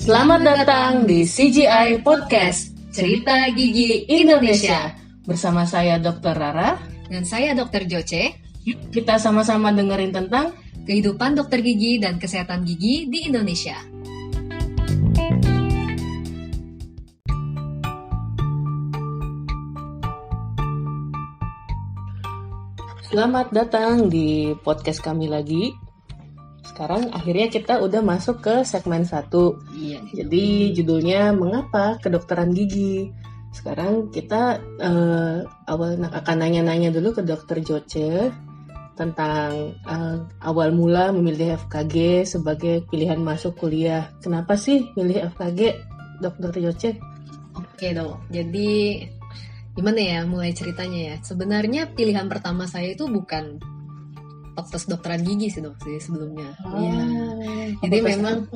Selamat datang di CGI Podcast, Cerita Gigi Indonesia. Bersama saya Dr. Rara. Dan saya Dr. Joce. Yuk kita sama-sama dengerin tentang kehidupan dokter gigi dan kesehatan gigi di Indonesia. Selamat datang di podcast kami lagi. Sekarang akhirnya kita udah masuk ke segmen 1. Iya. Jadi judulnya Mengapa Kedokteran Gigi. Sekarang kita awal akan nanya-nanya dulu ke Dr. Joce tentang awal mula memilih FKG sebagai pilihan masuk kuliah. Kenapa sih milih FKG, Dr. Joce? Oke dong. Jadi gimana ya mulai ceritanya ya? Sebenarnya pilihan pertama saya itu bukan fakultas kedokteran gigi sih dok sebelumnya. Jadi memang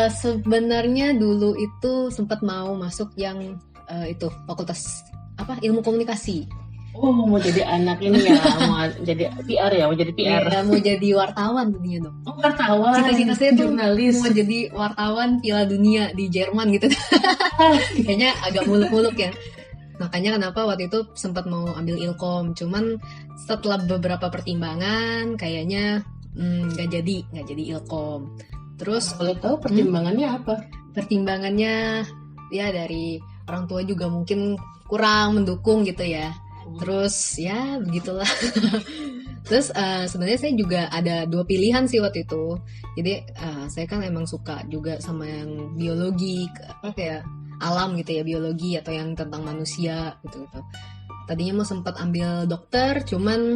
sebenarnya dulu itu sempat mau masuk yang itu fakultas ilmu komunikasi. Oh, mau jadi anak ini ya, mau jadi PR ya, mau jadi PR. Ya, mau jadi wartawan tadinya dok. Oh, wartawan. Cita-cita saya tuh jurnalis. mau jadi wartawan Piala Dunia di Jerman gitu. Kayaknya agak muluk-muluk ya. Makanya kenapa waktu itu sempat mau ambil ilkom, cuman setelah beberapa pertimbangan kayaknya nggak jadi ilkom. Terus boleh tahu pertimbangannya apa? Pertimbangannya ya dari orang tua juga mungkin kurang mendukung gitu ya. Terus ya begitulah. Terus sebenarnya saya juga ada 2 pilihan sih waktu itu. Jadi saya kan emang suka juga sama yang biologi kayak alam gitu ya, biologi atau yang tentang manusia gitu. Tadinya mau sempat ambil dokter, cuman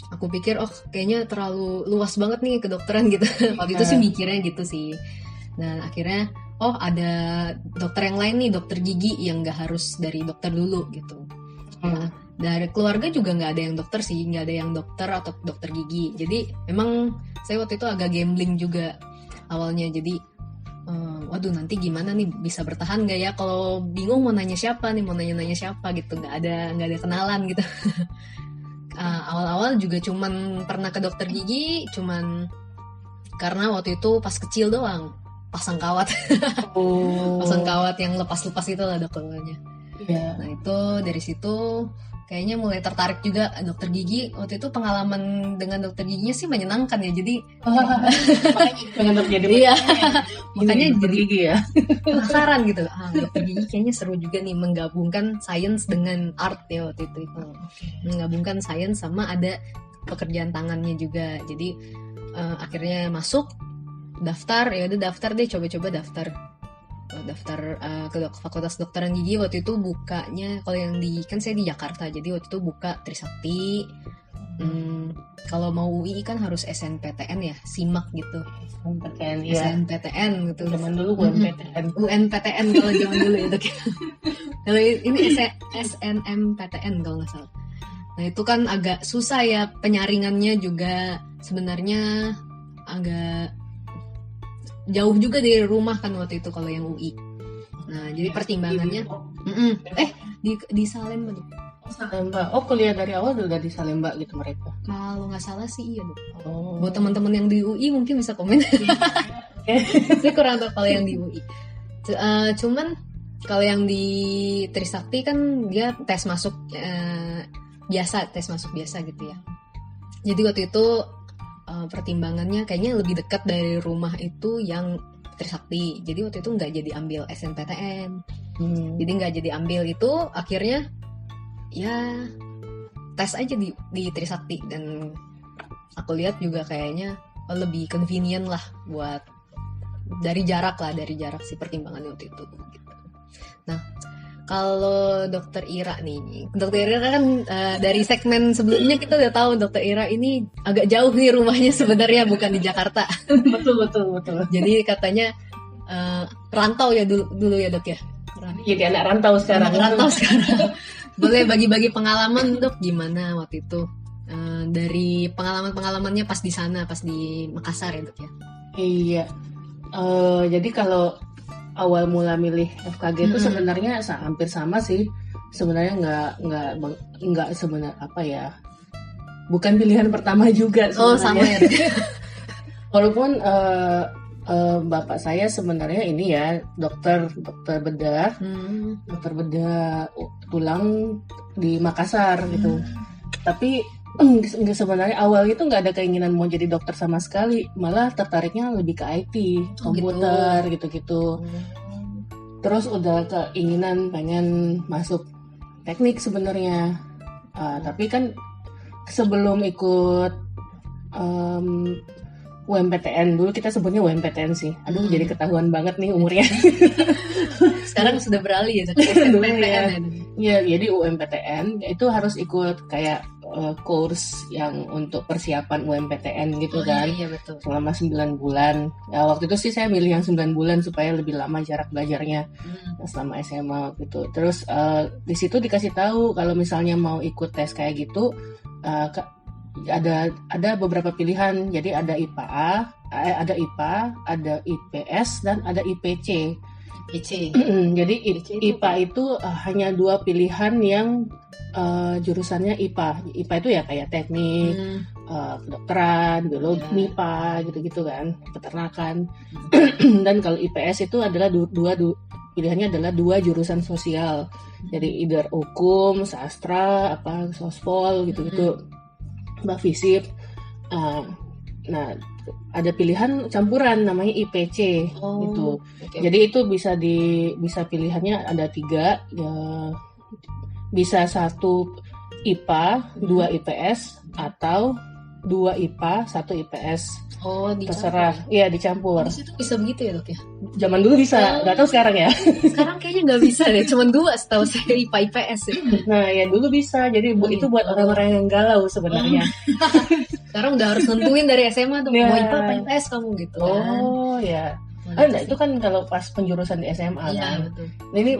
aku pikir kayaknya terlalu luas banget nih kedokteran gitu. Waktu itu sih mikirnya gitu sih. Dan akhirnya ada dokter yang lain nih, dokter gigi yang nggak harus dari dokter dulu gitu. Nah, dari keluarga juga nggak ada yang dokter sih, nggak ada yang dokter atau dokter gigi. Jadi memang saya waktu itu agak gambling juga awalnya. Jadi waduh nanti gimana nih bisa bertahan nggak ya, kalau bingung mau nanya siapa nih, mau nanya siapa gitu, nggak ada kenalan gitu. Awal-awal juga cuman pernah ke dokter gigi cuman karena waktu itu pas kecil doang pasang kawat. Pasang kawat yang lepas-lepas itu lah dokternya. Nah itu dari situ kayaknya mulai tertarik juga dokter gigi. Waktu itu pengalaman dengan dokter giginya sih menyenangkan ya, jadi pengen jadi makanya jadi gigi ya. Penasaran gitu. Dokter gigi kayaknya seru juga nih menggabungkan sains dengan art ya waktu itu. Menggabungkan sains sama ada pekerjaan tangannya juga. Jadi akhirnya masuk daftar, ya udah daftar deh, coba-coba daftar ke fakultas kedokteran gigi. Waktu itu bukanya kalau yang kan saya di Jakarta, jadi waktu itu buka Trisakti. Kalau mau UI kan harus SNPTN ya, SIMAK gitu. SNPTN gitu. Zaman dulu UNPTN kalau zaman dulu itu. Kalau ini SNMPTN kalau nggak salah. Nah itu kan agak susah ya, penyaringannya juga sebenarnya agak jauh juga dari rumah kan waktu itu kalau yang UI. Nah jadi pertimbangannya di Salemba tuh. Salemba. Kuliah dari awal udah di Salemba gitu mereka. Kalau nggak salah sih iya dong. Buat teman-teman yang di UI mungkin bisa komen. Saya kurang tahu kalau yang di UI. Cuman kalau yang di Trisakti kan dia tes masuk biasa gitu ya. Jadi waktu itu pertimbangannya kayaknya lebih dekat dari rumah itu yang Trisakti. Jadi waktu itu nggak jadi ambil SNPTN. Jadi nggak jadi ambil itu, akhirnya ya tes aja di Trisakti. Dan aku lihat juga kayaknya lebih convenient lah buat dari jarak sih pertimbangannya waktu itu gitu. Nah kalau Dokter Ira nih, Dokter Ira kan dari segmen sebelumnya kita udah tahu Dokter Ira ini agak jauh nih rumahnya sebenarnya, bukan di Jakarta. Betul. Jadi katanya rantau ya dulu ya dok ya. Jadi anak rantau sekarang. Boleh bagi-bagi pengalaman dok, gimana waktu itu dari pengalamannya pas di sana, pas di Makassar ya dok ya. Iya. Jadi kalau awal mula milih FKG itu sebenarnya hampir sama sih. Sebenarnya nggak sebenarnya apa ya? Bukan pilihan pertama juga sebenarnya. Sama ya. Walaupun bapak saya sebenarnya ini ya dokter bedah, dokter bedah tulang di Makassar gitu. Tapi sebenarnya awalnya itu nggak ada keinginan mau jadi dokter sama sekali, malah tertariknya lebih ke IT, komputer gitu-gitu. Terus udah keinginan pengen masuk teknik sebenarnya, tapi kan sebelum ikut UMPTN, dulu kita sebutnya UMPTN sih. Aduh, jadi ketahuan banget nih umurnya. Sekarang sudah beralih ya ke SNMPTN. Ya, jadi UMPTN itu harus ikut kayak course yang untuk persiapan UMPTN gitu kan. Iya, betul. Selama 9 bulan. Ya, waktu itu sih saya milih yang 9 bulan supaya lebih lama jarak belajarnya selama SMA gitu. Terus di situ dikasih tahu kalau misalnya mau ikut tes kayak gitu, ada beberapa pilihan. Jadi ada ada IPA, ada IPS, dan ada IPC. Jadi IPA itu hanya 2 pilihan yang jurusannya IPA. IPA itu ya kayak teknik, kedokteran, biologi, MIPA gitu-gitu kan, peternakan. Dan kalau IPS itu adalah pilihannya adalah 2 jurusan sosial. Jadi either hukum, sastra, sospol gitu-gitu. Mbak Fisip. Nah, ada pilihan campuran namanya IPC gitu. Jadi itu bisa pilihannya ada 3, ya, bisa 1 IPA, 2 IPS, atau 2 IPA, 1 IPS. Terserah. Iya, dicampur. Di situ bisa begitu ya, Dok ya? Zaman dulu bisa, nggak tahu sekarang ya. Sekarang kayaknya nggak bisa deh, cuma 2 setahu saya IPA IPS ya. Nah, ya dulu bisa. Jadi itu buat orang-orang yang galau sebenarnya. Sekarang udah harus nentuin dari SMA tuh, mau IPA apa IPS kamu gitu kan. Oh ya. Nah, itu kan kalau pas penjurusan di SMA kan. Betul.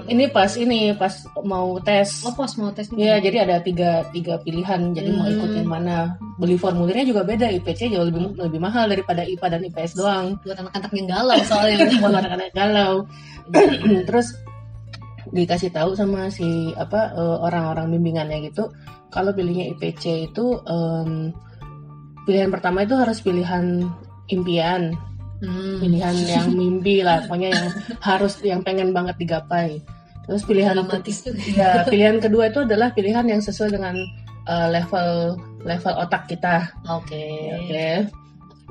Ini pas mau tes. Pas mau tes. Iya, jadi ada tiga pilihan. Jadi mau ikutin mana. Beli formulirnya juga beda. IPC jauh lebih mahal daripada IPA dan IPS doang. Buat anak-anak yang galau soalnya. Buat anak-anak galau. Terus dikasih tahu sama si orang-orang bimbingannya gitu, kalau pilihnya IPC itu pilihan pertama itu harus pilihan impian. Pilihan yang mimpi lah, pokoknya yang pengen banget digapai. Terus pilihan pilihan kedua itu adalah pilihan yang sesuai dengan level otak kita. Oke.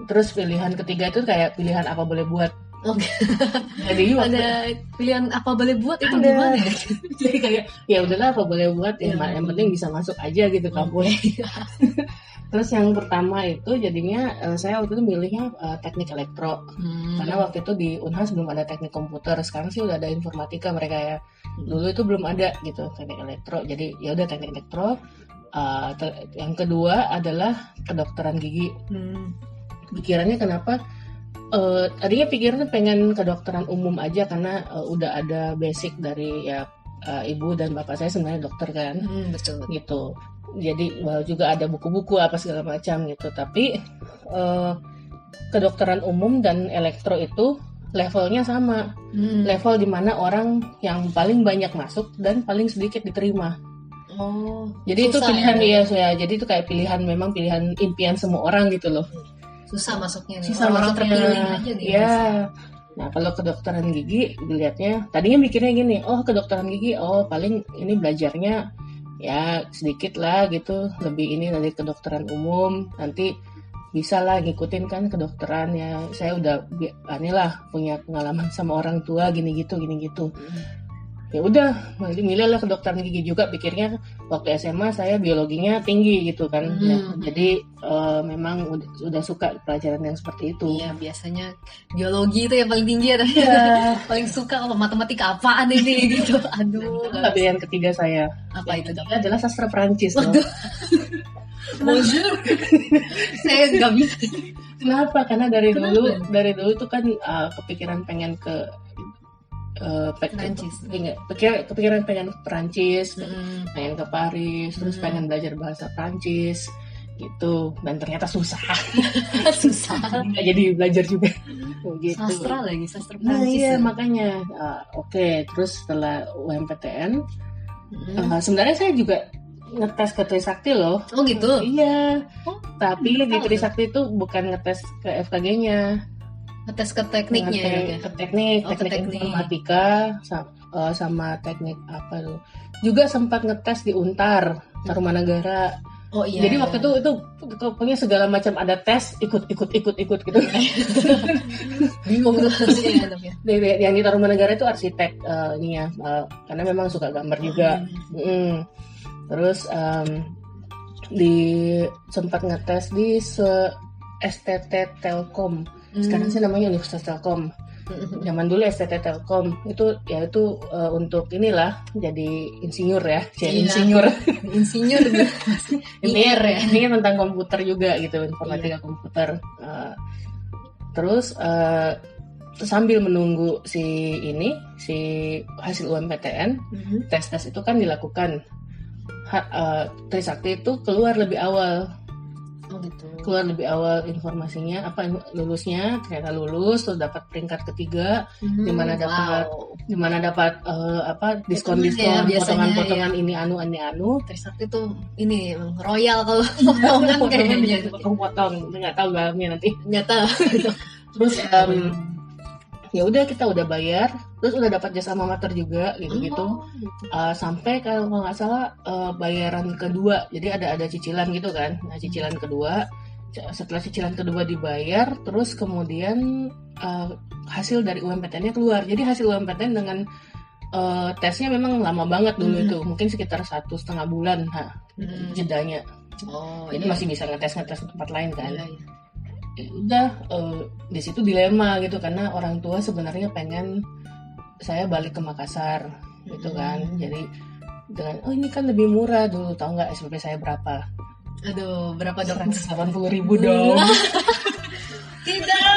Terus pilihan ketiga itu kayak pilihan apa boleh buat. Jadi ada pilihan apa boleh buat itu gimana? Jadi kayak ya udahlah apa boleh buat, yang penting bisa masuk aja gitu kampus. Terus yang pertama itu jadinya saya waktu itu milihnya teknik elektro. Karena waktu itu di Unhas belum ada teknik komputer. Sekarang sih udah ada informatika mereka ya. Dulu itu belum ada gitu teknik elektro. Jadi ya udah teknik elektro. Yang kedua adalah kedokteran gigi. Pikirannya kenapa? Tadinya pikirannya pengen kedokteran umum aja karena udah ada basic dari ya ibu dan bapak saya sebenarnya dokter kan. Betul. Gitu. Jadi juga ada buku-buku apa segala macam gitu. Tapi kedokteran umum dan elektro itu levelnya sama. Level dimana orang yang paling banyak masuk dan paling sedikit diterima. Jadi itu pilihan ya. Jadi itu kayak memang pilihan impian semua orang gitu loh. Susah masuknya nih. Orang terpilih aja nih. Iya. Nah, kalau kedokteran gigi dilihatnya, tadinya mikirnya gini, kedokteran gigi, paling ini belajarnya ya sedikit lah gitu, lebih ini dari kedokteran umum, nanti bisa lah ngikutin kan kedokteran ya. Saya udah punya pengalaman sama orang tua gini gitu. Ya udah, milih lah kedokteran gigi juga, pikirnya waktu SMA saya biologinya tinggi gitu kan. Jadi memang udah suka pelajaran yang seperti itu. Iya, biasanya biologi itu yang paling tinggi ada. Paling suka kalau matematika apaan ini gitu. Aduh. Pilihan ketiga saya. Apa itu? Adalah sastra Prancis. Bonjour. Saya nggak bisa. Kenapa? Karena dari dulu itu kan kepikiran pengen ke Perancis. Kepikiran pengen ke Perancis, pengen ke Paris, terus pengen belajar bahasa Perancis gitu, dan ternyata susah. Nggak jadi belajar juga gitu. Sastra Perancis. Nah iya makanya terus setelah UMPTN sebenarnya saya juga ngetes ke Trisakti loh. Oh gitu? Iya. Tapi di Trisakti itu bukan ngetes ke FKG-nya. Ngetes ke tekniknya ya? Ke teknik, ke teknik. informatika sama teknik apa tuh. Juga sempat ngetes di Untar, Tarumanagara. Oh iya. Jadi waktu itu pokoknya segala macam ada tes ikut gitu. Bingung tuh harusnya ya. Yang di Tarumanagara itu arsitek karena memang suka gambar juga. Terus sempat ngetes di STT Telkom. Sekarang sih namanya Universitas Telkom. Zaman dulu STT Telkom itu untuk inilah jadi insinyur ya, insinyur intinya tentang komputer juga gitu, informatika komputer. Terus sambil menunggu si hasil UMPTN, tes itu kan dilakukan. Trisakti itu keluar lebih awal. Gitu. Keluar lebih awal informasinya lulusnya, ternyata lulus, terus dapat peringkat ketiga, di mana dapat diskon-diskon, potongan-potongan ini anu. Trisakti tuh ini royal kalau potongan kayaknya. Potong, nggak tahu dalamnya nanti. Nggak tahu. Terus ya udah kita udah bayar, terus udah dapat jasa amatir juga gitu. Sampai kalau nggak salah bayaran kedua, jadi ada cicilan gitu kan. Nah, cicilan kedua, setelah cicilan kedua dibayar, terus kemudian hasil dari UMPTN-nya keluar. Jadi hasil UMPTN dengan tesnya memang lama banget dulu itu, mungkin sekitar 1,5 bulan jedanya. Jadi masih bisa ngetes di tempat lain kan. Udah di situ dilema gitu, karena orang tua sebenarnya pengen saya balik ke Makassar gitu kan. Jadi dengan ini kan lebih murah dulu, tahu nggak SPP saya berapa? Aduh, berapa dong? 180.000 dong. Tidak.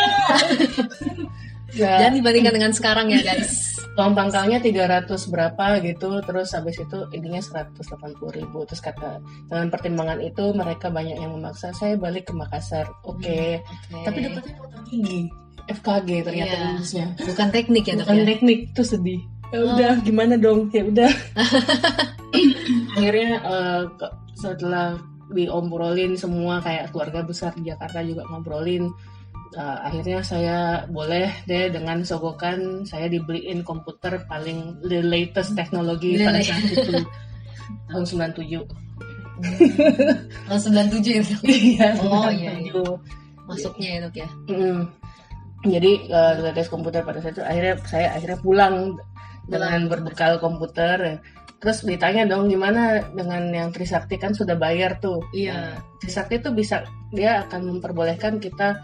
Jangan dibandingkan dengan sekarang ya guys. Uang pangkalnya 300 berapa gitu, terus habis itu ininya 180.000. Terus kata dengan pertimbangan itu mereka banyak yang memaksa saya balik ke Makassar. Oke. Tapi dapatnya dokter gigi, FKG ternyata lulusnya. Bukan teknik ya, bukan teknik, itu sedih. Ya udah, gimana dong? Ya udah. Akhirnya setelah diobrolin semua, kayak keluarga besar di Jakarta juga ngobrolin, akhirnya saya boleh deh dengan sogokan saya dibeliin komputer paling the latest teknologi pada saat itu, tahun 97. Tahun 97 itu? Iya. Iya. Masuknya itu ya. Jadi latest komputer pada saat itu, akhirnya pulang dengan berbekal komputer. Terus ditanya dong, gimana dengan yang Trisakti, kan sudah bayar tuh. Iya. Trisakti tuh dia akan memperbolehkan kita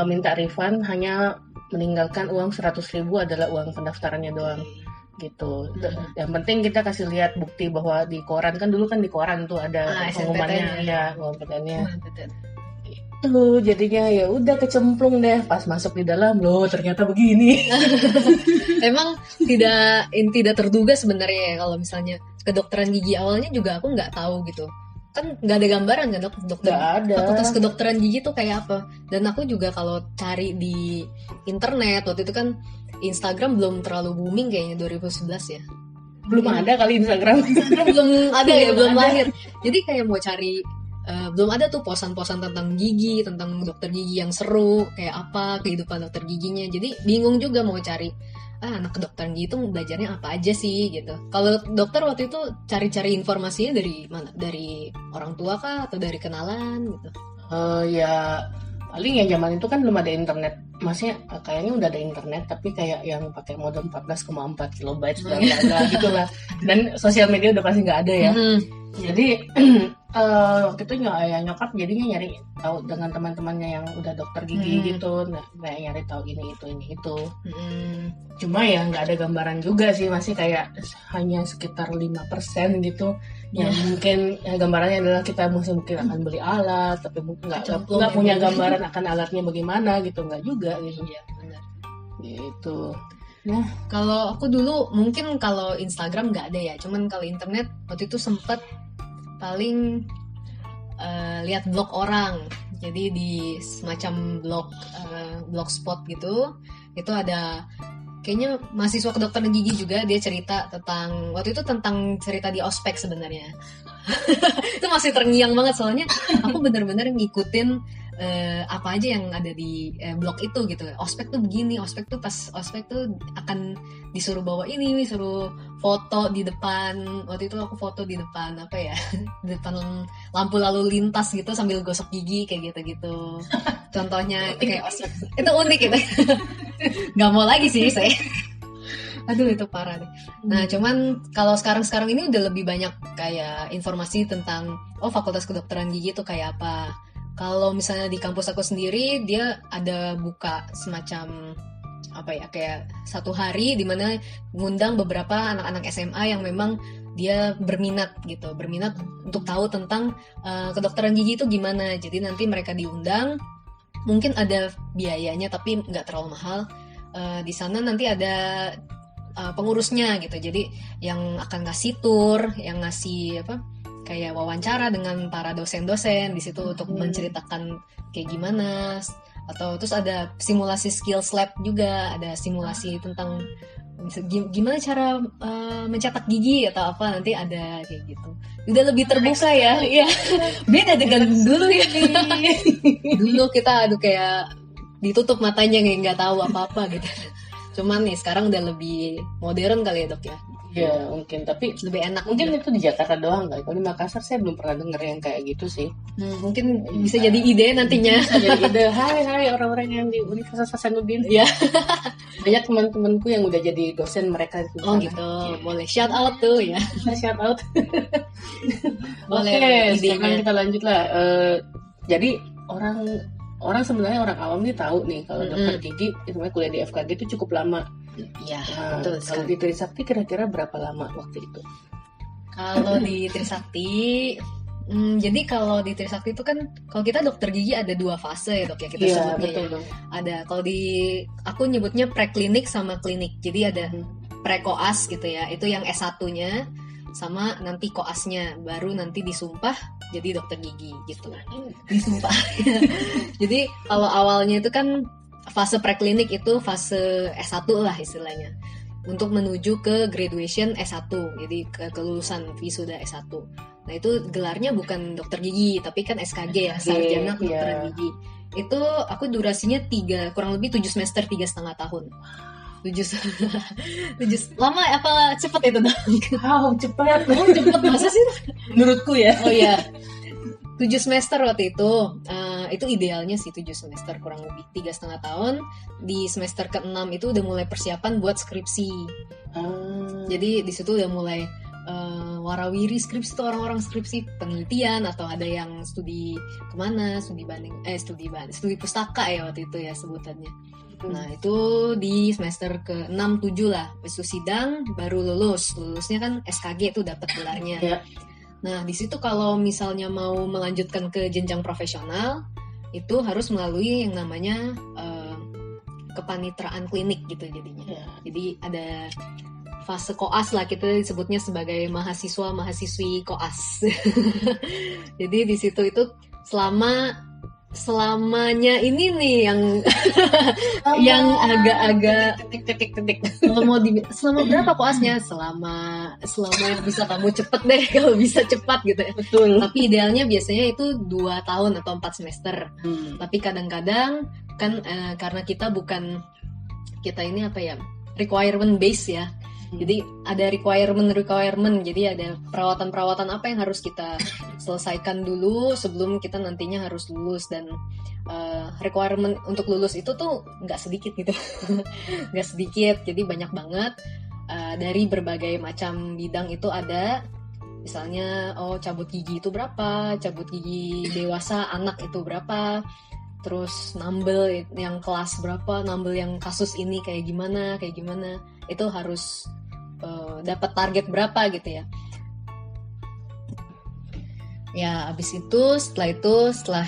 minta refund, hanya meninggalkan uang 100.000 adalah uang pendaftarannya doang gitu. Yang penting kita kasih lihat bukti bahwa di koran, kan dulu kan di koran tuh ada pengumumannya ya, UMPTN-nya. Itu jadinya ya udah kecemplung deh, pas masuk di dalam loh ternyata begini. Emang tidak terduga sebenarnya ya, kalau misalnya kedokteran gigi awalnya juga aku nggak tahu gitu. Kan nggak ada gambaran kan dokter fakultas kedokteran gigi tuh kayak apa. Dan aku juga kalau cari di internet, waktu itu kan Instagram belum terlalu booming kayaknya 2011 ya. Belum ada kali Instagram belum ada ya, belum lahir. Jadi kayak mau cari belum ada tuh posan-posan tentang gigi, tentang dokter gigi yang seru, kayak apa kehidupan dokter giginya. Jadi bingung juga mau cari anak kedokteran gigi itu belajarnya apa aja sih gitu. Kalau dokter waktu itu cari-cari informasinya dari mana? Dari orang tua kah atau dari kenalan gitu? Ya paling ya zaman itu kan belum ada internet. Maksudnya kayaknya udah ada internet, tapi kayak yang pakai modem 14,4 kilobyte gitu lah. Dan sosial media udah pasti nggak ada ya. Jadi waktu itu nyokap jadinya nyari tahu dengan teman-temannya yang udah dokter gigi gitu, kayak nyari tahu ini itu. Cuma ya nggak ada gambaran juga sih, masih kayak hanya sekitar 5% gitu. Yang mungkin gambarannya adalah kita mungkin akan beli alat, tapi nggak punya gambaran akan alatnya bagaimana gitu, nggak juga gitu. Iya, benar. Gitu. Nah, kalau aku dulu mungkin kalau Instagram nggak ada ya, cuman kalau internet waktu itu sempet paling lihat blog orang. Jadi di semacam blogspot gitu, itu ada kayaknya mahasiswa kedokteran gigi juga, dia cerita waktu itu tentang cerita di ospek sebenarnya. Itu masih terngiang banget soalnya aku benar-benar ngikutin apa aja yang ada di blog itu gitu. Ospek tuh begini, ospek tuh pas ospek tuh akan disuruh bawa ini, disuruh foto di depan. Waktu itu aku foto di depan apa ya, di depan lampu lalu lintas gitu sambil gosok gigi kayak gitu-gitu. Contohnya kayak ospek itu unik gitu. Nggak mau lagi sih saya. Aduh itu parah deh. Nah cuman kalau sekarang ini udah lebih banyak kayak informasi tentang fakultas kedokteran gigi itu kayak apa. Kalau misalnya di kampus aku sendiri dia ada buka semacam apa ya, kayak satu hari di mana ngundang beberapa anak-anak SMA yang memang dia berminat untuk tahu tentang kedokteran gigi itu gimana. Jadi nanti mereka diundang, mungkin ada biayanya tapi nggak terlalu mahal. Di sana nanti ada pengurusnya gitu, jadi yang akan ngasih tour, yang ngasih kayak wawancara dengan para dosen-dosen di situ untuk menceritakan kayak gimana, atau terus ada simulasi skills lab juga, ada simulasi tentang gimana cara mencetak gigi atau apa, nanti ada kayak gitu. Udah lebih terbuka ya, iya. Beda dengan dulu ya. Dulu kita kayak ditutup matanya nggak tahu apa-apa gitu. Cuman nih sekarang udah lebih modern kali ya dok ya. Ya mungkin, tapi lebih enak. Mungkin itu di Jakarta doang kali. Kalau di Makassar saya belum pernah denger yang kayak gitu sih. Mungkin bisa jadi ide nantinya. Bisa jadi ide. Hai orang-orang yang di Universitas Hasanuddin. Ya. Banyak teman-temanku yang udah jadi dosen mereka di sana. Gitu. Boleh shout out tuh ya. Shout out. Boleh. Oke, sekarang kita lanjut lah. Jadi orang sebenarnya orang awam nih tahu nih kalau dokter gigi itu kuliah di FKG itu cukup lama. Iya, betul. Kalau di Trisakti kira-kira berapa lama waktu itu? Kalau di Trisakti, jadi kalau di Trisakti itu kan, kalau kita dokter gigi ada 2 fase ya dok ya, kita sebutnya betul, ya. Ada, kalau aku nyebutnya preklinik sama klinik. Jadi ada pre-koas gitu ya, itu yang S1-nya, sama nanti koasnya, baru nanti disumpah jadi dokter gigi gitu. Disumpah. Jadi kalau awalnya itu kan fase preklinik itu fase S1 lah istilahnya, untuk menuju ke graduation S1, jadi ke kelulusan wisuda S1. Nah itu gelarnya bukan dokter gigi tapi kan SKG ya, sarjana kedokteran gigi. Itu aku durasinya kurang lebih 7 semester, 3,5 tahun. 7 lama apa cepet itu dong? Cepet masa sih? Menurutku ya. Oh iya, 7 semester waktu itu. Itu idealnya sih 7 semester, kurang lebih 3,5 tahun. Di semester ke-6 itu udah mulai persiapan buat skripsi. Jadi di situ udah mulai warawiri skripsi, itu orang-orang skripsi penelitian, atau ada yang studi kemana, studi pustaka ya waktu itu ya sebutannya. Nah itu di semester ke-6, 7 lah, itu sidang baru lulusnya kan SKG itu dapat gelarnya. Nah di situ kalau misalnya mau melanjutkan ke jenjang profesional itu harus melalui yang namanya kepanitraan klinik gitu jadinya. Jadi ada fase koas lah, kita disebutnya sebagai mahasiswa-mahasiswi koas. Jadi di situ itu selamanya ini nih yang agak-agak titik. Selama berapa koasnya? Selama yang bisa kamu cepet deh, kalau bisa cepat gitu ya. Betul. Tapi idealnya biasanya itu 2 tahun atau 4 semester. Tapi kadang-kadang kan karena kita ini apa ya, requirement base ya. Jadi ada requirement, jadi ada perawatan apa yang harus kita selesaikan dulu sebelum kita nantinya harus lulus. Dan requirement untuk lulus itu tuh nggak sedikit gitu. Nggak sedikit, jadi banyak banget. Dari berbagai macam bidang itu ada, misalnya cabut gigi itu berapa, cabut gigi dewasa anak itu berapa, terus nambel yang kelas berapa, nambel yang kasus ini kayak gimana, itu harus dapat target berapa gitu ya. Ya abis itu setelah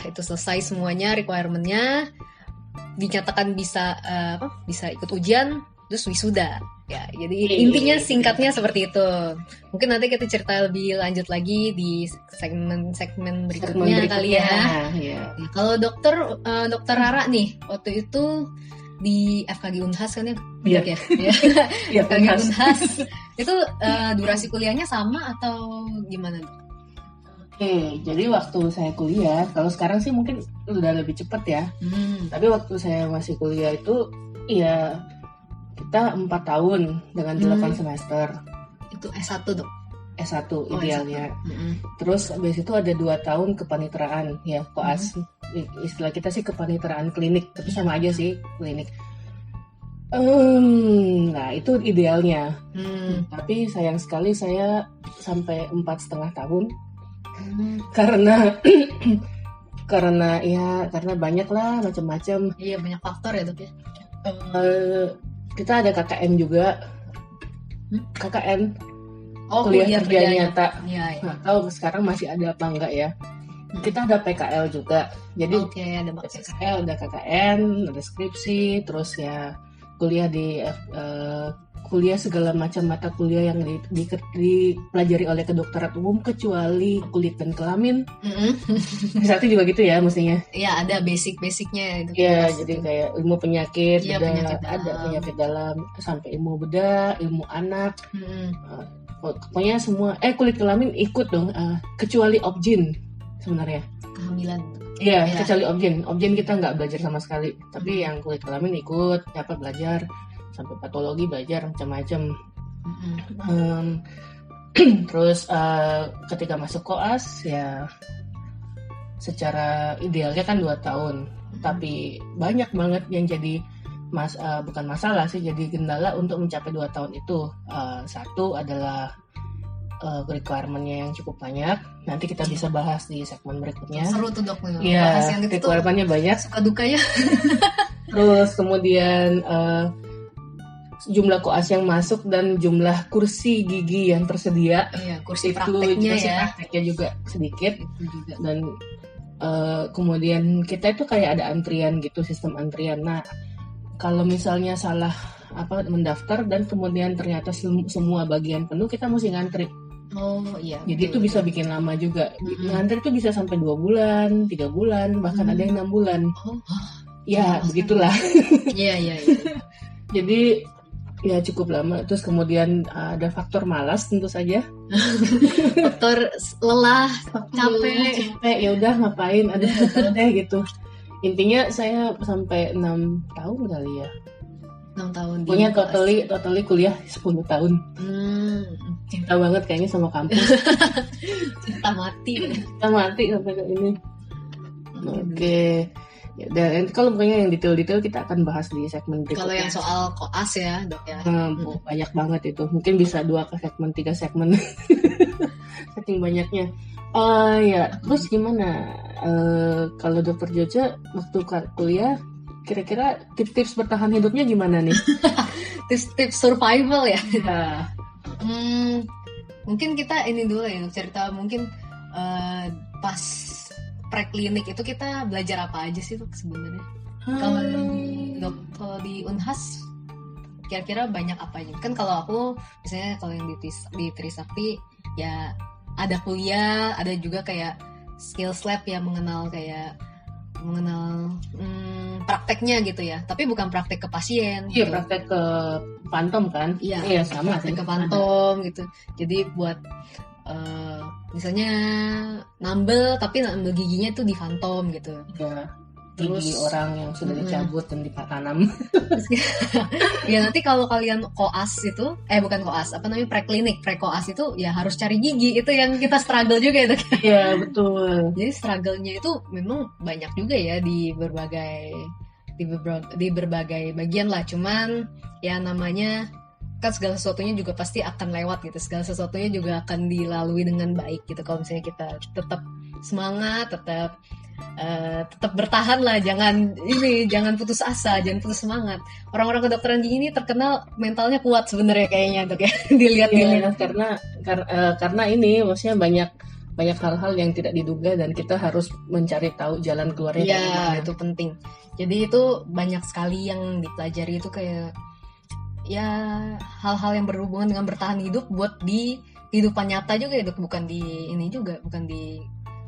itu selesai semuanya requirement-nya, dinyatakan bisa ikut ujian, terus wisuda ya. Jadi intinya singkatnya seperti itu. Mungkin nanti kita cerita lebih lanjut lagi di segmen berikutnya kali ya. Ya, kalau dokter Rara nih waktu itu di FKG Unhas kan ya? Iya. FKG Unhas itu durasi kuliahnya sama atau gimana? Oke, jadi waktu saya kuliah, kalau sekarang sih mungkin udah lebih cepat ya. Tapi waktu saya masih kuliah itu, ya kita 4 tahun dengan 8 semester. Itu S1 dong? S1 Oh, idealnya. S1. Terus habis itu ada 2 tahun kepaniteraan, ya koas. Istilah kita sih kepaniteraan klinik, tapi sama aja sih klinik. Nah itu idealnya. Tapi sayang sekali saya sampai 4,5 tahun. Karena karena banyak lah macam-macam. Iya, banyak faktor ya dok ya. Kita ada KKN juga. KKN kuliah kerja nyata. Iya. Nggak tahu sekarang masih ada apa enggak ya. Kita ada PKL juga. Jadi ada PKL, ada KKN, ada skripsi, terus ya kuliah di kuliah segala macam mata kuliah yang dipelajari oleh kedokteran umum kecuali kulit dan kelamin. Satu juga gitu ya mestinya. Iya, ada basic-basicnya itu. Iya, jadi kayak ilmu penyakit, ada penyakit dalam sampai ilmu bedah, ilmu anak. Pokoknya semua kulit kelamin ikut dong, kecuali obgyn sebenarnya. Kehamilan. Iya, kecuali obgyn kita nggak belajar sama sekali. Tapi yang kulit kelamin ikut, belajar sampai patologi, belajar macam-macam. Terus ketika masuk koas ya secara idealnya kan 2 tahun. Tapi banyak banget yang jadi bukan masalah sih, jadi kendala untuk mencapai 2 tahun itu. Satu adalah requirement-nya yang cukup banyak. Nanti kita bisa bahas di segmen berikutnya. Seru tuh dok. Iya, requirement-nya banyak. Suka dukanya. Terus kemudian jumlah koas yang masuk dan jumlah kursi gigi yang tersedia. Iya, kursi prakteknya prakteknya juga sedikit. Dan kemudian kita itu kayak ada antrian gitu, sistem antrian. Nah, kalau misalnya salah mendaftar dan kemudian ternyata semua bagian penuh, kita mesti ngantri. Oh iya. Jadi itu bisa bikin lama juga. Ngantri itu bisa sampai 2 bulan, 3 bulan, bahkan ada yang 6 bulan. Ya, begitulah. Iya. Jadi ya cukup lama. Terus kemudian ada faktor malas tentu saja. Faktor lelah, capek. Ya udah ngapain, ada deh gitu. Intinya saya sampai 6 tahun kali ya. 6 tahun. Punya totally kuliah 10 tahun. Cinta banget kayaknya sama kampus. Cinta mati sampai ke ini. Oke. Ya, dan kalau pokoknya yang detail-detail kita akan bahas di segmen berikutnya. Kalau yang soal koas ya dok ya. Banyak banget itu. Mungkin bisa 2 segmen, 3 segmen. Saking banyaknya. Ya, terus gimana? Kalau dokter Joce waktu kuliah, kira-kira tips bertahan hidupnya gimana nih? Tips survival ya. Mungkin kita ini dulu ya cerita mungkin pas preklinik itu kita belajar apa aja sih tuh sebenarnya? Kalau di Unhas kira-kira banyak apa aja? Kan kalau aku misalnya kalau yang di Trisakti ya ada kuliah, ada juga kayak skills lab yang mengenal prakteknya gitu ya. Tapi bukan praktek ke pasien. Iya, gitu. Praktek ke pantom kan? Iya, sama praktek ke pantom gitu. Jadi buat misalnya nambel tapi nambel giginya tuh di fantom gitu. Ya, gigi orang yang sudah dicabut dan ditanam. Ya nanti kalau kalian koas itu, bukan koas, preklinik, prekoas itu ya harus cari gigi. Itu yang kita struggle juga ya. Iya, betul. Jadi struggle-nya itu memang banyak juga ya di berbagai bagian lah. Cuman ya namanya kan segala sesuatunya juga pasti akan lewat gitu, segala sesuatunya juga akan dilalui dengan baik gitu kalau misalnya kita tetap semangat, tetap bertahan lah, jangan putus asa, jangan putus semangat. Orang-orang kedokteran gigi ini terkenal mentalnya kuat sebenarnya kayaknya dok ya. Dilihat karena ini maksudnya banyak hal-hal yang tidak diduga dan kita harus mencari tahu jalan keluarnya. Iya, itu penting. Jadi itu banyak sekali yang dipelajari itu kayak ya hal-hal yang berhubungan dengan bertahan hidup buat di kehidupan nyata juga ya dok, bukan di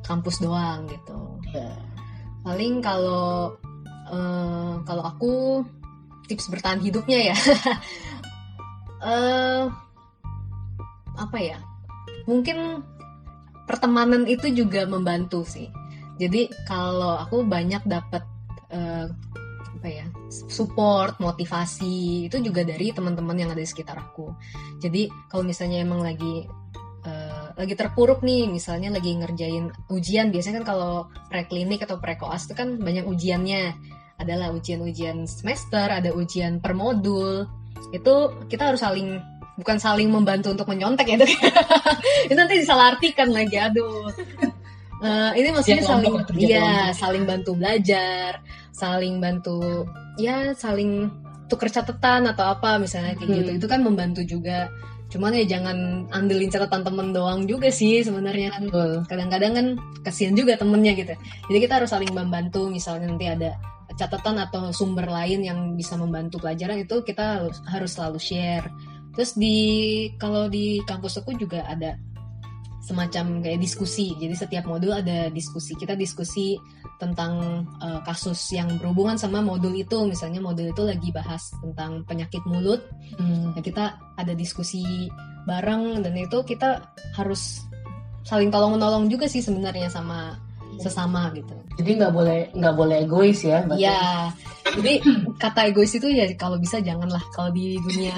kampus doang gitu. Paling kalau aku tips bertahan hidupnya ya apa ya, mungkin pertemanan itu juga membantu sih. Jadi kalau aku banyak dapat support, motivasi itu juga dari teman-teman yang ada di sekitar aku. Jadi kalau misalnya emang lagi terpuruk nih, misalnya lagi ngerjain ujian, biasanya kan kalau preklinik atau prekoas itu kan banyak ujiannya. Adalah ujian-ujian semester, ada ujian per modul. Itu kita harus bukan saling membantu untuk menyontek ya. Itu nanti disalahartikan lagi, aduh. Ini maksudnya saling bantu belajar, saling bantu saling tuker catatan atau apa misalnya kayak gitu. Itu kan membantu juga. Cuman ya jangan ambilin catatan temen doang juga sih sebenarnya kan. Kadang-kadang kan kasihan juga temennya gitu. Jadi kita harus saling membantu, misalnya nanti ada catatan atau sumber lain yang bisa membantu pelajaran, itu kita harus selalu share. Terus kalau di kampus aku juga ada semacam kayak diskusi. Jadi setiap modul ada diskusi. Kita diskusi tentang kasus yang berhubungan sama modul itu. Misalnya modul itu lagi bahas tentang penyakit mulut. Nah, kita ada diskusi bareng, dan itu kita harus saling tolong-menolong juga sih sebenarnya sama sesama gitu. Jadi nggak boleh egois ya? Iya. Jadi kata egois itu ya kalau bisa janganlah. Kalau di dunia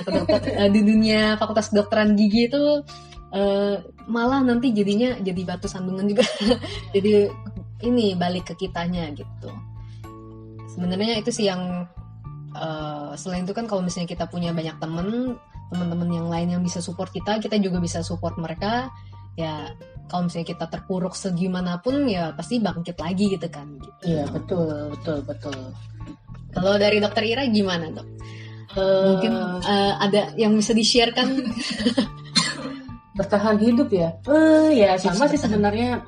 di dunia Fakultas Kedokteran Gigi itu malah nanti jadinya jadi batu sandungan juga. Jadi ini balik ke kitanya gitu. Sebenarnya itu sih yang selain itu kan kalau misalnya kita punya banyak teman-teman yang lain yang bisa support kita juga bisa support mereka. Ya kalau misalnya kita terpuruk segimanapun ya pasti bangkit lagi gitu kan. Iya betul. Kalau dari Dokter Ira gimana dok? Mungkin ada yang bisa di-share-kan? Bertahan hidup ya? Ya sama sih sebenarnya.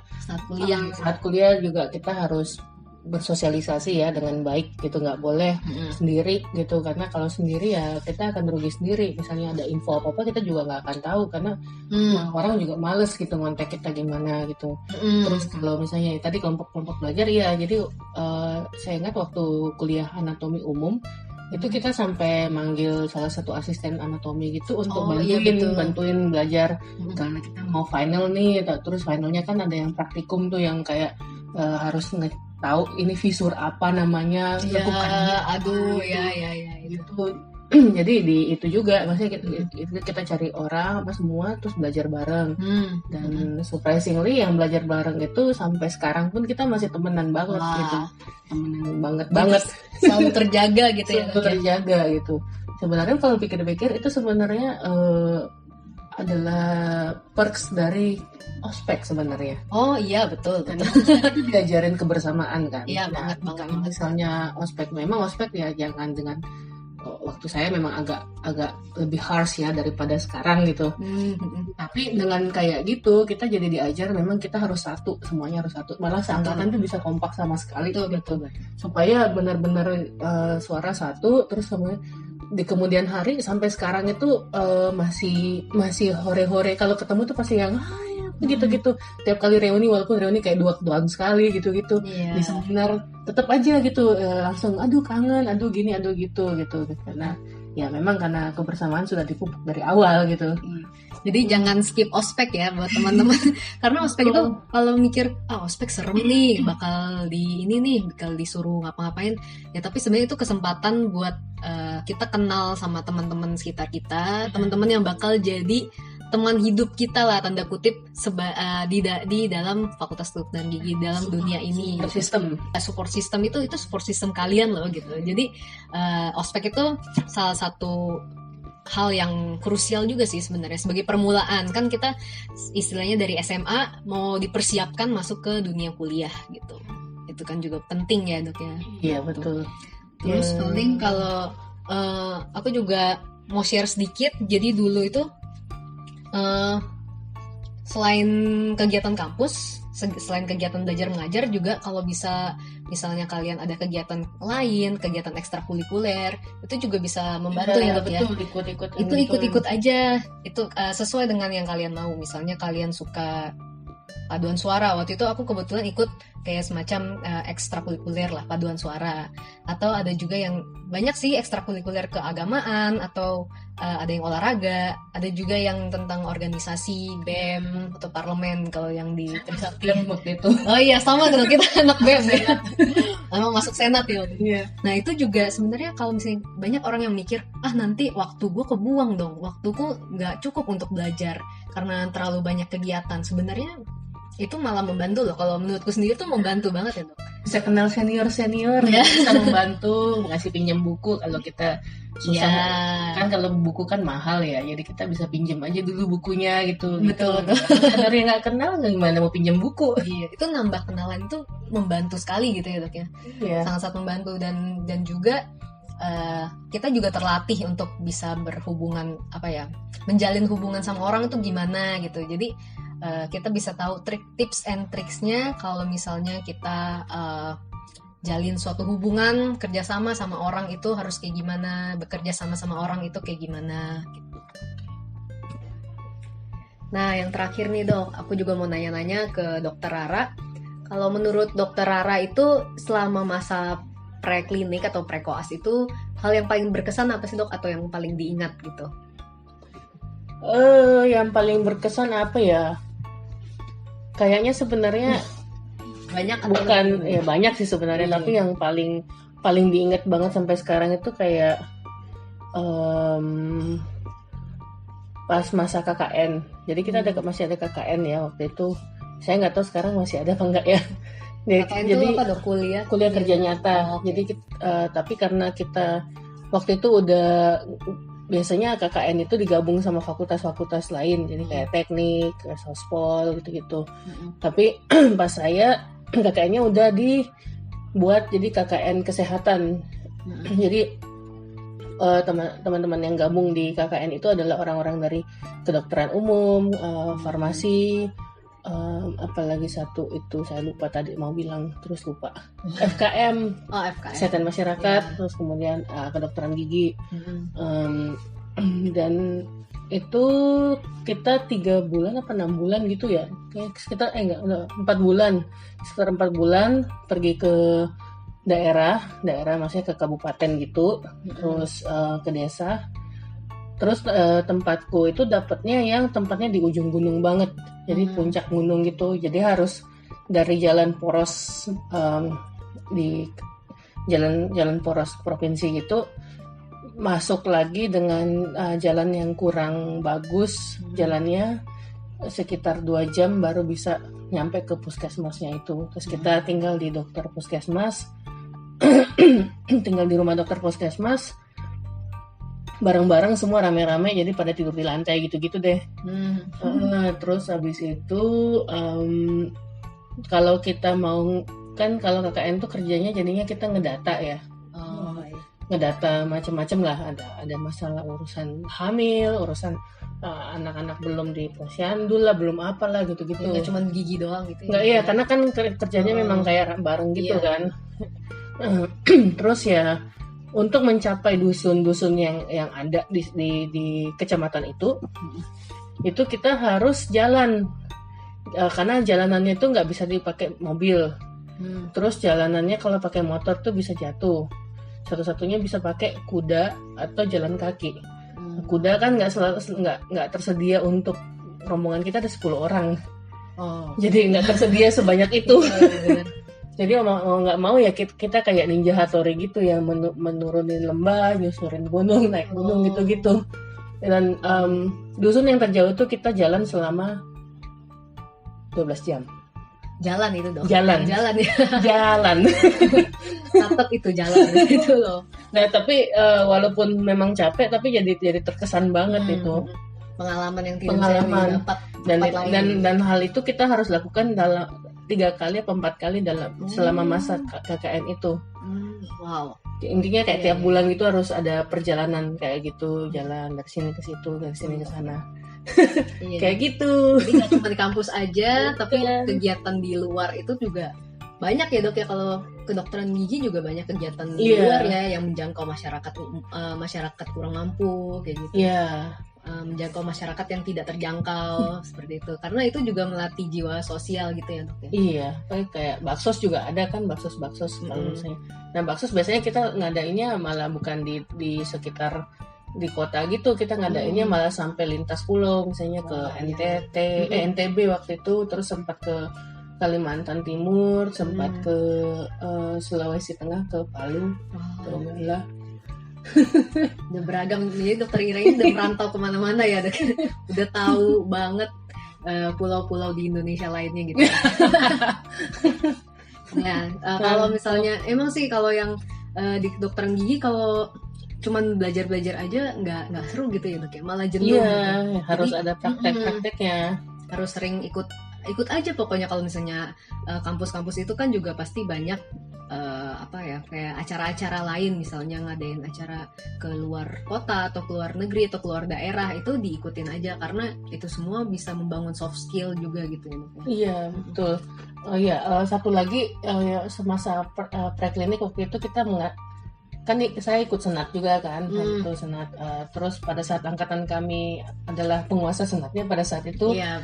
Saat kuliah juga kita harus bersosialisasi ya dengan baik gitu, nggak boleh sendiri gitu, karena kalau sendiri ya kita akan rugi sendiri. Misalnya ada info apa kita juga nggak akan tahu karena orang juga males gitu ngontek kita gimana gitu. Terus kalau misalnya tadi kelompok belajar ya, jadi saya ingat waktu kuliah anatomi umum itu kita sampai manggil salah satu asisten anatomi gitu untuk bantuin belajar karena kita mau final nih. Terus finalnya kan ada yang praktikum tuh yang kayak harus tahu ini visur apa namanya, lekukannya. Aduh, ya gitu. Jadi di itu juga maksudnya kita cari orang apa semua terus belajar bareng. Dan surprisingly yang belajar bareng itu sampai sekarang pun kita masih temenan banget gitu. Temenan banget. Selalu terjaga gitu ya. Selalu terjaga gitu. Sebenarnya kalau pikir-pikir itu sebenarnya adalah perks dari ospek sebenarnya. Oh iya betul. Itu diajarin kebersamaan kan. Iya banget. Kalau misalnya ospek ya jangan dengan waktu saya memang agak lebih harsh ya daripada sekarang gitu. Tapi dengan kayak gitu kita jadi diajar memang kita harus satu, semuanya harus satu. Malah seangkatan tuh bisa kompak sama sekali tuh gitu. Supaya benar-benar suara satu, terus semuanya di kemudian hari sampai sekarang itu masih hore-hore kalau ketemu tuh pasti yang gitu tiap kali reuni, walaupun reuni kayak 2 tahun sekali gitu di seminar tetap aja gitu langsung aduh kangen, aduh gini, aduh gitu karena ya memang karena kebersamaan sudah dipupuk dari awal gitu. Jadi jangan skip ospek ya buat teman-teman. Karena ospek itu kalau mikir ospek serem nih, bakal disuruh ngapa-ngapain ya, tapi sebenarnya itu kesempatan buat kita kenal sama teman-teman sekitar kita, teman-teman yang bakal jadi teman hidup kita lah tanda kutip di dalam Fakultas Kedokteran Gigi, dalam dunia ini. Support system itu support system kalian loh gitu. Jadi ospek itu salah satu hal yang krusial juga sih sebenarnya sebagai permulaan. Kan kita istilahnya dari SMA mau dipersiapkan masuk ke dunia kuliah gitu. Itu kan juga penting ya dok ya. Iya betul. Terus paling kalau aku juga mau share sedikit. Jadi dulu itu selain kegiatan kampus, selain kegiatan belajar mengajar juga kalau bisa misalnya kalian ada kegiatan lain, kegiatan ekstrakurikuler, itu juga bisa membantu ya dok ya. Ikut aja, itu sesuai dengan yang kalian mau. Misalnya kalian suka paduan suara. Waktu itu aku kebetulan ikut kayak semacam ekstrakurikuler lah, paduan suara. Atau ada juga yang banyak sih ekstrakurikuler keagamaan, atau ada yang olahraga, ada juga yang tentang organisasi BEM atau parlemen kalau yang di Trisakti. Waktu itu. Oh iya, sama dong, kita anak BEM ya. Emang masuk senat ya waktu itu. Iya. Nah itu juga sebenarnya kalau misalnya banyak orang yang mikir, nanti waktu gue kebuang dong, waktuku nggak cukup untuk belajar karena terlalu banyak kegiatan. Sebenarnya itu malah membantu loh. Kalau menurutku sendiri tuh membantu banget ya dok. Bisa kenal senior Ya. bisa membantu ngasih pinjam buku kalau kita susah. Ya. Kan kalau buku kan mahal ya, jadi kita bisa pinjam aja dulu bukunya gitu. Betul. Dari yang nggak kenal gimana mau pinjam buku. Iya, itu nambah kenalan itu membantu sekali gitu ya dok ya. Iya. Sangat-sangat membantu, dan juga kita juga terlatih untuk bisa berhubungan, menjalin hubungan sama orang itu gimana gitu. Jadi kita bisa tahu tips and tricksnya kalau misalnya kita jalin suatu hubungan kerjasama sama orang itu harus kayak gimana, bekerja sama orang itu kayak gimana gitu. Nah yang terakhir nih dok, aku juga mau nanya-nanya ke dokter Rara. Kalau menurut dokter Rara itu selama masa preklinik atau prekoas itu hal yang paling berkesan apa sih dok, atau yang paling diingat gitu? Yang paling berkesan apa ya? Kayaknya sebenarnya Banyak bukan ya banyak sih sebenarnya, Iya. tapi yang paling diingat banget sampai sekarang itu kayak pas masa KKN. Jadi kita masih ada KKN ya waktu itu. Saya nggak tahu sekarang masih ada apa enggak ya. KKN Jadi itu apa dok? Kuliah kerja nyata. Jadi tapi karena kita waktu itu udah biasanya KKN itu digabung sama fakultas-fakultas lain, jadi kayak teknik, sospol gitu-gitu. Tapi pas saya KKN-nya udah dibuat jadi KKN kesehatan. Jadi teman-teman yang gabung di KKN itu adalah orang-orang dari kedokteran umum, farmasi, apalagi satu itu saya lupa tadi mau bilang terus lupa. FKM, FKM. kesehatan masyarakat, Ya. terus kemudian kedokteran gigi. Dan itu kita 3 bulan apa 6 bulan gitu ya, kayak sekitar 4 bulan, sekitar 4 bulan pergi ke daerah maksudnya ke kabupaten gitu, terus ke desa. Terus tempatku itu dapatnya yang tempatnya di ujung gunung banget, jadi puncak gunung gitu, jadi harus dari jalan poros di jalan poros provinsi gitu masuk lagi dengan jalan yang kurang bagus jalannya, sekitar 2 jam baru bisa nyampe ke puskesmasnya itu. Terus kita tinggal di dokter puskesmas tinggal di rumah dokter puskesmas bareng-bareng semua rame-rame, jadi pada tidur di lantai gitu-gitu deh. Terus habis itu kalau kita mau, kan kalau KKN tuh kerjanya jadinya kita ngedata ya, ngedata macam-macam lah, ada masalah urusan hamil, urusan anak-anak belum di posyandu lah, belum apalah gitu-gitu. Nggak cuma gigi doang gitu. Nggak, iya, karena kan kerjanya memang kayak bareng gitu kan. Terus ya untuk mencapai dusun-dusun yang ada di kecamatan itu kita harus jalan, karena jalanannya itu nggak bisa dipakai mobil. Terus jalanannya kalau pakai motor tuh bisa jatuh. Satu-satunya bisa pakai kuda atau jalan kaki. Kuda kan nggak tersedia untuk rombongan kita ada 10 orang. Jadi nggak tersedia sebanyak itu. Jadi mau nggak mau ya kita kayak ninja Hattori gitu ya, menurunin lembah, nyusurin gunung, naik gunung gitu-gitu. Dan dusun yang terjauh tuh kita jalan selama 12 jam. Jalan itu dong. Jalan ya. Jalan. Catat itu jalan itu loh. Nah tapi walaupun memang capek, tapi jadi terkesan banget itu. Pengalaman yang tidak saya dapat. Dan hal itu kita harus lakukan dalam 3 kali atau 4 kali selama masa KKN itu. Wow. Intinya kayak tiap bulan itu harus ada perjalanan kayak gitu, jalan dari sini ke situ, dari sini ke sana. Kayak gitu. Jadi nggak cuma di kampus aja, tapi kegiatan di luar itu juga banyak ya dok ya. Kalau kedokteran gigi juga banyak kegiatan di luar ya, yang menjangkau masyarakat kurang mampu kayak gitu. Iya. menjangkau masyarakat yang tidak terjangkau seperti itu, karena itu juga melatih jiwa sosial gitu ya dok ya. Iya, kayak baksos juga ada kan, baksos kalau misalnya. Nah baksos biasanya kita ngadainnya malah bukan di sekitar di kota gitu, kita ngadainnya malah sampai lintas pulau, misalnya ke NTT, NTB waktu itu, terus sempat ke Kalimantan Timur, sempat ke Sulawesi Tengah, ke Palu, Donggala. Udah beragam, jadi dokter Ira ini udah merantau kemana-mana ya dok. Udah tahu banget pulau-pulau di Indonesia lainnya gitu. Ya, kalau misalnya emang sih kalau yang di kedokteran gigi kalau cuman belajar aja nggak seru gitu ya dok ya, malah jenuh. Iya, gitu. harus Jadi, ada praktek-prakteknya. Harus sering ikut aja pokoknya. Kalau misalnya kampus-kampus itu kan juga pasti banyak kayak acara-acara lain, misalnya ngadain acara ke luar kota atau keluar negeri atau keluar daerah, itu diikutin aja karena itu semua bisa membangun soft skill juga gitu ya. Iya betul. Oh iya, satu lagi semasa preklinik waktu itu kita kan saya ikut senat juga kan, itu senat. Terus pada saat angkatan kami adalah penguasa senatnya pada saat itu. Iya,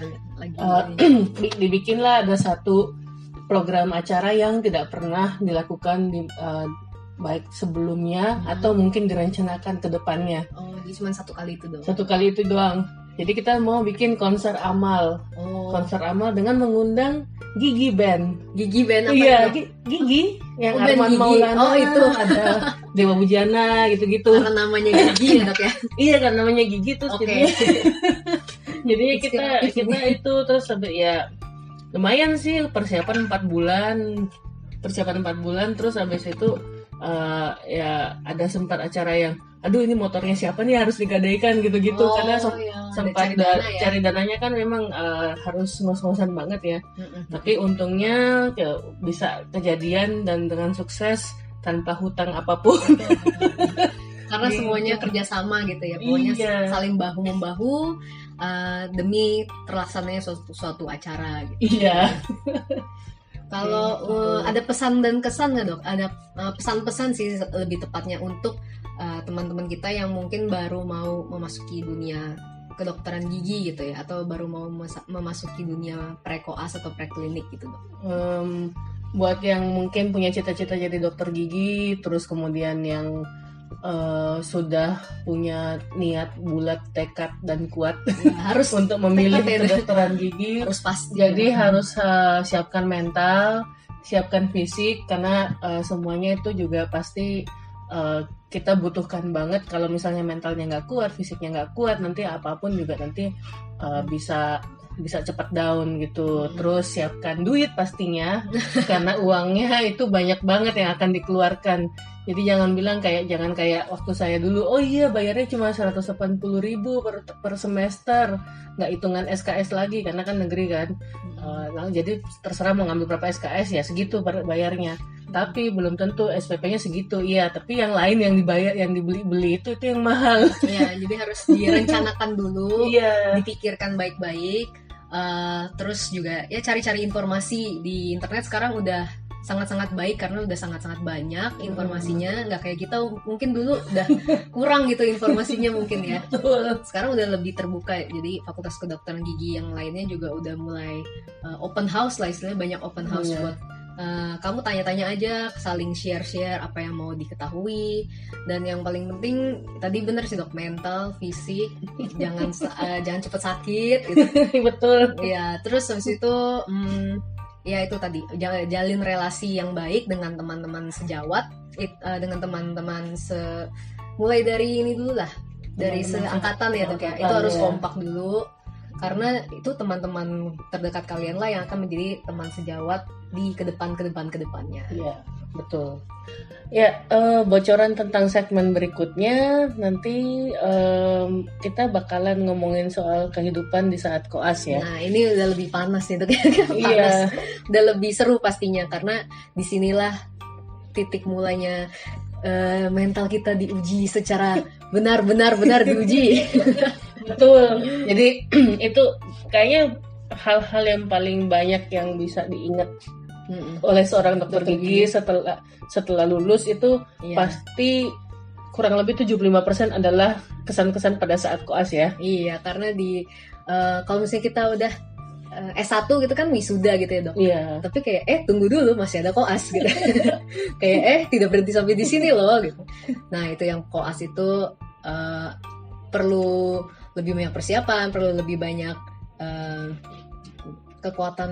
dibikinlah ada satu program acara yang tidak pernah dilakukan baik sebelumnya atau mungkin direncanakan ke depannya. Oh, jadi cuma satu kali itu doang. Satu kali itu doang. Jadi kita mau bikin konser amal. Konser amal dengan mengundang Gigi Band. Gigi Band apa? Iya, Gigi yang Arman Maulana. Oh, itu ada Dewa Bujana gitu-gitu. Karena namanya Gigi ya dok ya. Iya, kan namanya Gigi terus jadi kita itu terus sampai ya lumayan sih persiapan 4 bulan terus habis itu ya ada sempat acara yang aduh ini motornya siapa nih harus digadaikan gitu-gitu karena sempat cari dananya kan memang harus ngos-ngosan banget ya. Tapi untungnya bisa kejadian dan dengan sukses tanpa hutang apapun. Karena semuanya kerjasama gitu ya, pokoknya saling bahu-membahu demi terlaksananya suatu acara gitu. Iya. Kalau ada pesan dan kesan nggak dok? Ada pesan-pesan sih lebih tepatnya untuk teman-teman kita yang mungkin baru mau memasuki dunia kedokteran gigi gitu ya, atau baru mau memasuki dunia pre-koas atau preklinik gitu dok. Buat yang mungkin punya cita-cita jadi dokter gigi, terus kemudian yang sudah punya niat bulat, tekad dan kuat harus untuk memilih kedokteran gigi, harus pasti. Jadi harus siapkan mental, siapkan fisik, karena semuanya itu juga pasti kita butuhkan banget. Kalau misalnya mentalnya nggak kuat, fisiknya nggak kuat, nanti apapun juga nanti bisa cepat down gitu. Terus siapkan duit pastinya karena uangnya itu banyak banget yang akan dikeluarkan. Jadi jangan kayak waktu saya dulu, oh iya bayarnya cuma 180.000 per semester, nggak hitungan SKS lagi karena kan negeri kan. Jadi terserah mau ngambil berapa SKS ya segitu bayarnya. Tapi belum tentu SPP-nya segitu, iya. Tapi yang lain yang dibayar, yang dibeli itu yang mahal. Iya, jadi harus direncanakan dulu, dipikirkan baik-baik. Terus juga ya cari-cari informasi di internet sekarang udah sangat-sangat baik karena udah sangat-sangat banyak informasinya. Nggak kayak kita mungkin dulu udah kurang gitu informasinya mungkin ya. Sekarang udah lebih terbuka, jadi fakultas kedokteran gigi yang lainnya juga udah mulai open house lah, istilahnya banyak open house buat kamu tanya-tanya aja, saling share apa yang mau diketahui. Dan yang paling penting tadi bener sih dok, mental, fisik, jangan cepet sakit gitu. Betul. Ya, terus habis itu ya itu tadi jalin relasi yang baik dengan teman-teman sejawat, dengan teman-teman mulai dari ini dulu lah, dari seangkatan ya dok ya. Itu harus kompak dulu. Karena itu teman-teman terdekat kalian lah yang akan menjadi teman sejawat di kedepannya. Iya, betul. Ya, bocoran tentang segmen berikutnya nanti kita bakalan ngomongin soal kehidupan di saat koas ya. Nah, ini udah lebih panas ya, panas. Udah lebih seru pastinya karena disinilah titik mulainya mental kita diuji secara benar-benar diuji. Betul. Jadi itu kayaknya hal-hal yang paling banyak yang bisa diingat oleh seorang dokter gigi setelah lulus itu pasti kurang lebih 75% adalah kesan-kesan pada saat koas ya. Iya, karena kalau misalnya kita udah S1 gitu kan wisuda gitu ya dok. Iya. Tapi kayak tunggu dulu masih ada koas gitu. Kayak tidak berhenti sampai di sini loh gitu. Nah itu yang koas itu perlu lebih banyak persiapan, perlu lebih banyak kekuatan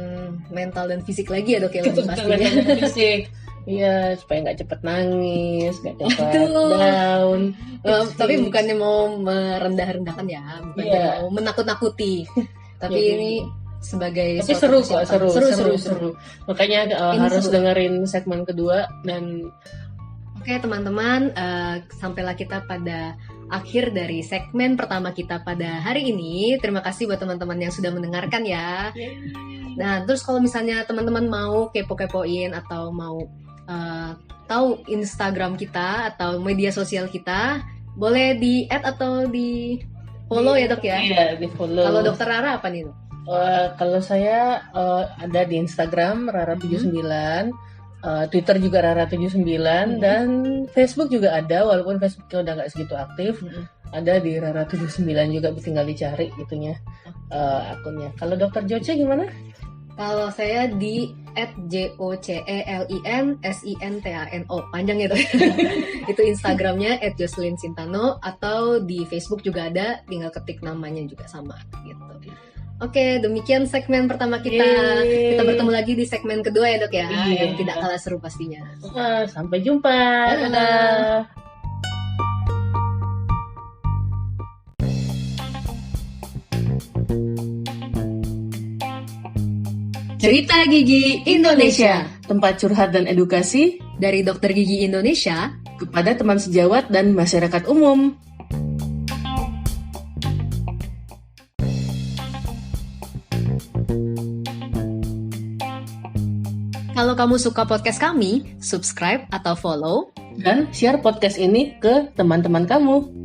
mental dan fisik lagi ya dok ya lebih pastinya. Fisik. Iya, supaya nggak cepet nangis, nggak cepet down. Tapi bukannya mau merendah-rendahkan ya, bukannya mau menakut-nakuti. Tapi ini sebagai seru kok, seru. Makanya harus dengerin segmen kedua dan oke teman-teman, sampailah kita pada akhir dari segmen pertama kita pada hari ini. Terima kasih buat teman-teman yang sudah mendengarkan ya. Nah, terus kalau misalnya teman-teman mau kepo-kepoin atau mau tahu Instagram kita atau media sosial kita, boleh di add atau di follow ya dok ya? Iya, di follow. Kalau dokter Rara apa nih dok? Kalau saya ada di Instagram Rara79, Twitter juga Rara79, dan Facebook juga ada, walaupun Facebooknya udah nggak segitu aktif. Ada di Rara79 juga, tinggal dicari gitunya akunnya. Kalau dokter Joce gimana? Kalau saya di @JOCELINSINTANO, panjang itu. Itu Instagramnya @JocelynSintano, atau di Facebook juga ada, tinggal ketik namanya juga sama gitu. Oke, demikian segmen pertama kita. Kita bertemu lagi di segmen kedua ya dok ya, yang tidak kalah seru pastinya. Sampai jumpa. Dadah. Cerita Gigi Indonesia, tempat curhat dan edukasi dari Dokter Gigi Indonesia kepada teman sejawat dan masyarakat umum. Kalau kamu suka podcast kami, subscribe atau follow dan share podcast ini ke teman-teman kamu.